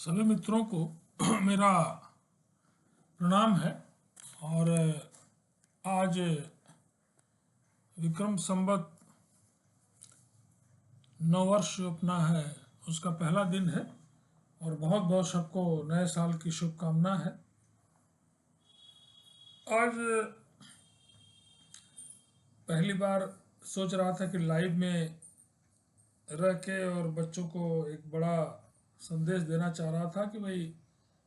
सभी मित्रों को मेरा प्रणाम है। और आज विक्रम संवत नववर्ष जो अपना है उसका पहला दिन है और बहुत बहुत सबको नए साल की शुभकामना है। आज पहली बार सोच रहा था कि लाइव में रह के और बच्चों को एक बड़ा संदेश देना चाह रहा था कि भाई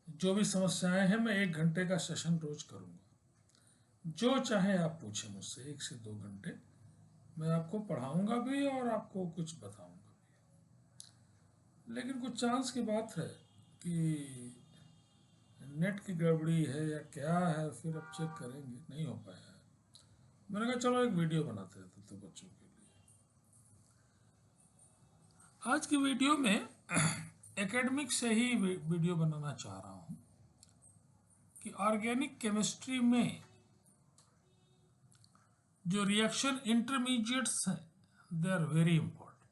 जो भी समस्याएं हैं मैं 1 घंटे का सेशन रोज करूंगा, जो चाहे आप पूछें मुझसे 1 से 2 घंटे मैं आपको पढ़ाऊंगा भी और आपको कुछ बताऊंगा भी। लेकिन कुछ चांस की बात है कि नेट की गड़बड़ी है या क्या है, फिर अब चेक करेंगे, नहीं हो पाया है। मैंने कहा चलो एक वीडियो बनाते रहते तो बच्चों के लिए। आज की वीडियो में एकेडमिक से ही वीडियो बनाना चाह रहा हूं कि ऑर्गेनिक केमिस्ट्री में जो रिएक्शन इंटरमीडिएट्स हैं they are very important.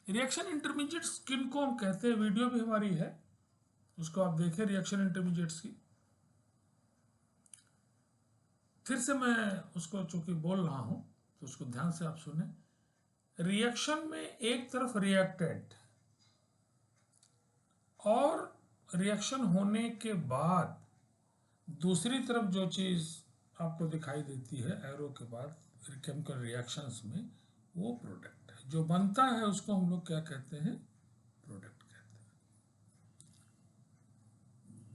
Reaction intermediates किनको हम कहते हैं, वीडियो भी हमारी है, उसको आप देखें रिएक्शन इंटरमीडिएट्स की। फिर से मैं उसको चूंकि बोल रहा हूं तो उसको ध्यान से आप सुने। रिएक्शन में एक तरफ रिएक्टेंट और रिएक्शन होने के बाद दूसरी तरफ जो चीज आपको दिखाई देती है एरो के बाद केमिकल रिएक्शंस में, वो प्रोडक्ट है। जो बनता है उसको हम लोग क्या कहते हैं, प्रोडक्ट कहते हैं।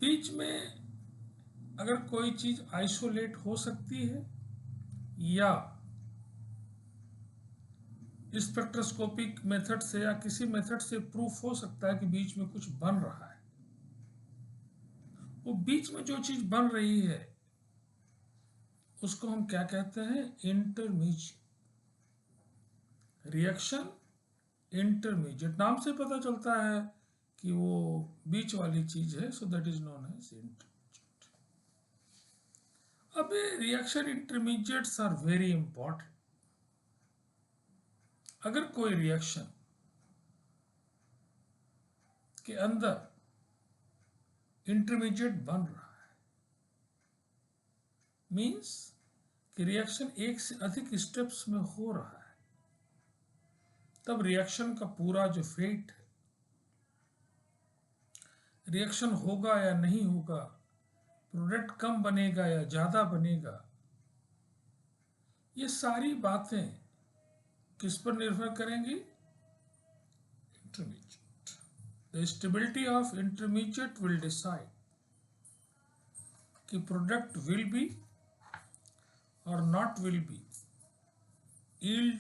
बीच में अगर कोई चीज आइसोलेट हो सकती है या स्पेक्ट्रोस्कोपिक मेथड से या किसी मेथड से प्रूफ हो सकता है कि बीच में कुछ बन रहा है, वो बीच में जो चीज बन रही है उसको हम क्या कहते हैं, इंटरमीडिएट। रिएक्शन इंटरमीडिएट नाम से पता चलता है कि वो बीच वाली चीज है, so that is known as intermediate. अब reaction intermediates are very important. अगर कोई रिएक्शन के अंदर इंटरमीडिएट बन रहा है, मींस कि रिएक्शन एक से अधिक स्टेप्स में हो रहा है, तब रिएक्शन का पूरा जो फेट है, रिएक्शन होगा या नहीं होगा, प्रोडक्ट कम बनेगा या ज्यादा बनेगा, ये सारी बातें किस पर निर्भर करेंगी, intermediate. The stability of intermediate will decide कि प्रोडक्ट विल बी और not will be, yield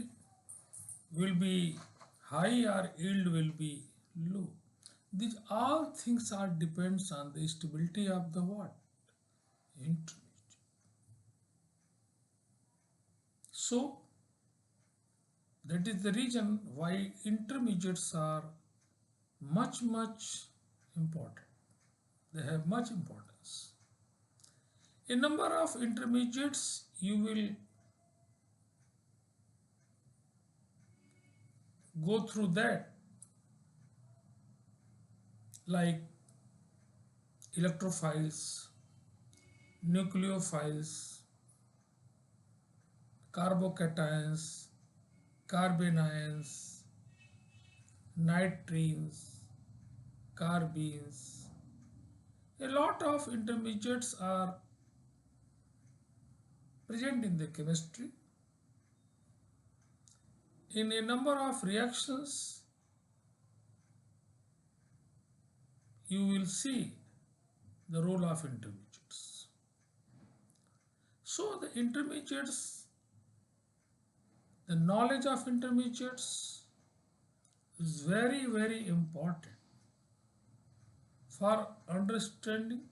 will be high or yield will be low. These all things are depends on the stability of the what, intermediate. So that is the reason why intermediates are much important. They have much importance. A number of intermediates you will go through that, like electrophiles, nucleophiles, carbocations, carbanions, nitrines, carbenes. A lot of intermediates are present in the chemistry. In a number of reactions, you will see the role of intermediates. So the intermediates, the knowledge of intermediates is very important for understanding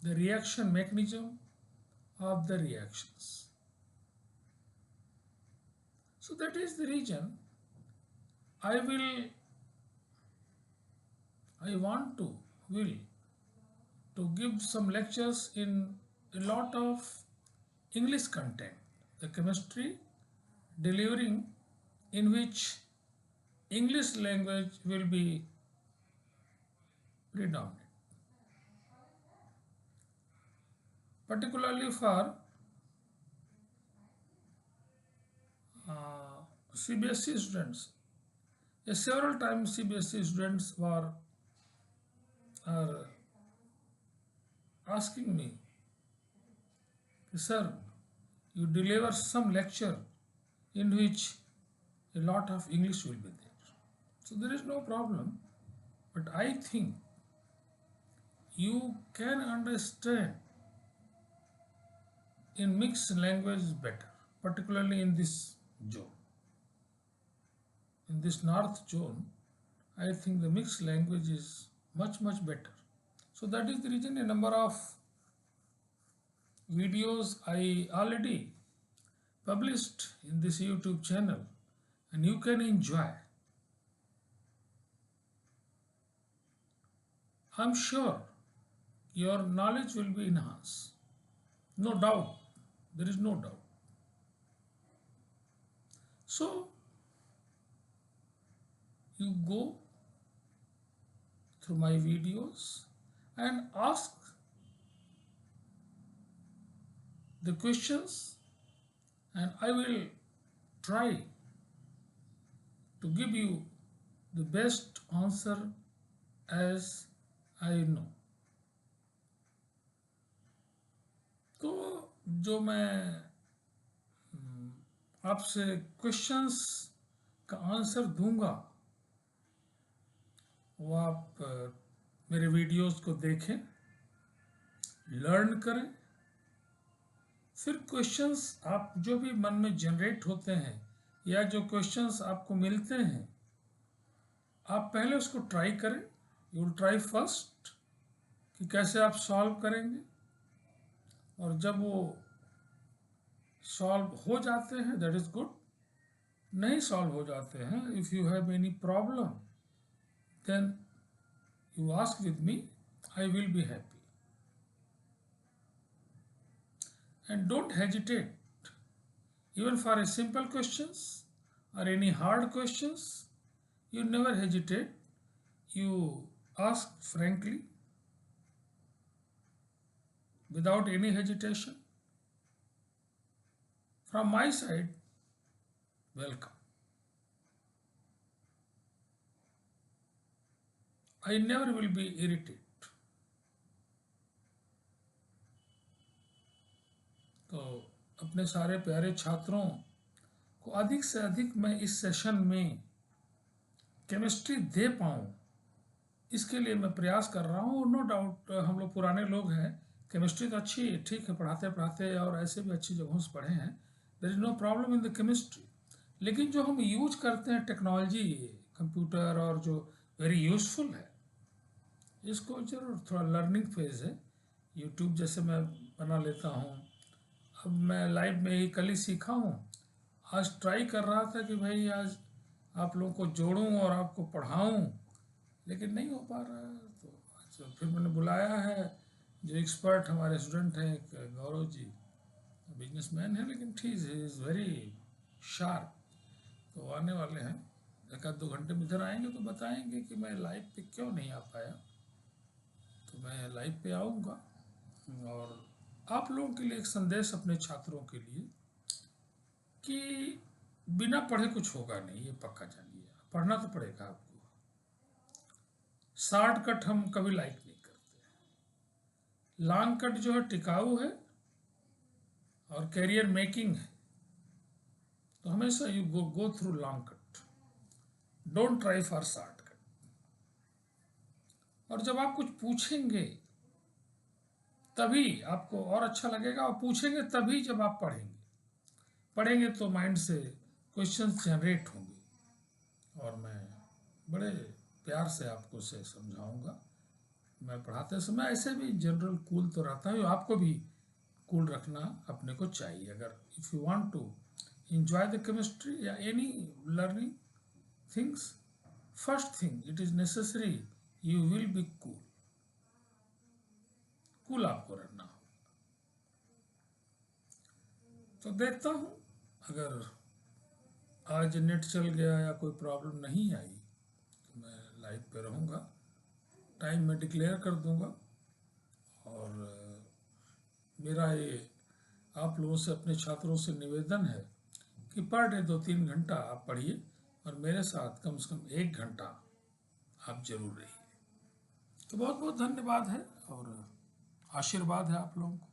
the reaction mechanism of the reactions. So that is the reason I want to give some lectures in a lot of English content, the chemistry delivering in which English language will be predominant. Particularly for CBSE students. Several times CBSE students are asking me, sir, you deliver some lecture in which a lot of English will be there. So there is no problem, but I think you can understand in mixed language better, particularly in this zone. In this north zone, I think the mixed language is much better. So that is the reason a number of videos I already published in this YouTube channel, and you can enjoy. I'm sure your knowledge will be enhanced. No doubt. There is no doubt. So you go through my videos and ask the questions, and I will try to give you the best answer as I know. तो जो मैं आपसे questions का answer दूंगा वो आप मेरे videos को देखें, लर्न करें, फिर क्वेश्चंस आप जो भी मन में जनरेट होते हैं या जो क्वेश्चंस आपको मिलते हैं, आप पहले उसको ट्राई करें. यू विल ट्राई फर्स्ट कि कैसे आप सॉल्व करेंगे, और जब वो सॉल्व हो जाते हैं दैट इज गुड. नहीं सॉल्व हो जाते हैं, if you have any problem then you ask with me, I will be happy. And don't hesitate, even for a simple questions or any hard questions, you never hesitate. You ask frankly, without any hesitation. From my side, welcome. I never will be irritated. तो अपने सारे प्यारे छात्रों को अधिक से अधिक मैं इस सेशन में केमिस्ट्री दे पाऊँ, इसके लिए मैं प्रयास कर रहा हूँ. नो डाउट हम लोग पुराने लोग हैं, केमिस्ट्री तो अच्छी ठीक है, पढ़ाते पढ़ाते और ऐसे भी अच्छी जगहों से पढ़े हैं, there is no problem in the chemistry. लेकिन जो हम यूज करते हैं टेक्नोलॉजी, कंप्यूटर, और जो वेरी यूजफुल है, इसको जरूर थोड़ा लर्निंग फेज है. यूट्यूब जैसे मैं बना लेता हूँ, अब मैं लाइव में ही कल ही सीखा हूँ. आज ट्राई कर रहा था कि भाई आज आप लोगों को जोड़ूं और आपको पढ़ाऊं, लेकिन नहीं हो पा रहा है. तो अच्छा, फिर मैंने बुलाया है जो एक्सपर्ट हमारे स्टूडेंट हैं, गौरव जी, बिजनेसमैन है, लेकिन ठीक है, इज़ वेरी शार्प. तो आने वाले हैं, एक आध 2 घंटे में इधर आएंगे तो बताएंगे कि मैं लाइव पे क्यों नहीं आ पाया. तो मैं लाइव पे आऊँगा, और आप लोगों के लिए एक संदेश अपने छात्रों के लिए कि बिना पढ़े कुछ होगा नहीं, ये पक्का जानिए. पढ़ना तो पड़ेगा आपको. शॉर्टकट हम कभी लाइक नहीं करते. लॉन्ग कट जो है टिकाऊ है और कैरियर मेकिंग है. तो हमेशा you go through long cut, don't try for shortcut. और जब आप कुछ पूछेंगे तभी आपको और अच्छा लगेगा, और पूछेंगे तभी जब आप पढ़ेंगे तो माइंड से क्वेश्चंस जनरेट होंगे, और मैं बड़े प्यार से आपको से समझाऊंगा. मैं पढ़ाते समय ऐसे भी जनरल कूल तो रहता है, आपको भी कूल रखना अपने को चाहिए. अगर if you want to enjoy the chemistry या any learning things, first thing it is necessary you will be cool. Cool आपको रहना होगा. तो देखता हूँ अगर आज नेट चल गया या कोई प्रॉब्लम नहीं आई तो मैं लाइव पे रहूँगा. टाइम मैं डिक्लेयर कर दूंगा। और मेरा ये आप लोगों से, अपने छात्रों से निवेदन है कि पर डे 2-3 घंटा आप पढ़िए और मेरे साथ कम से कम 1 घंटा आप जरूर रहिए। तो बहुत बहुत धन्यवाद है और आशीर्वाद है आप लोगों को।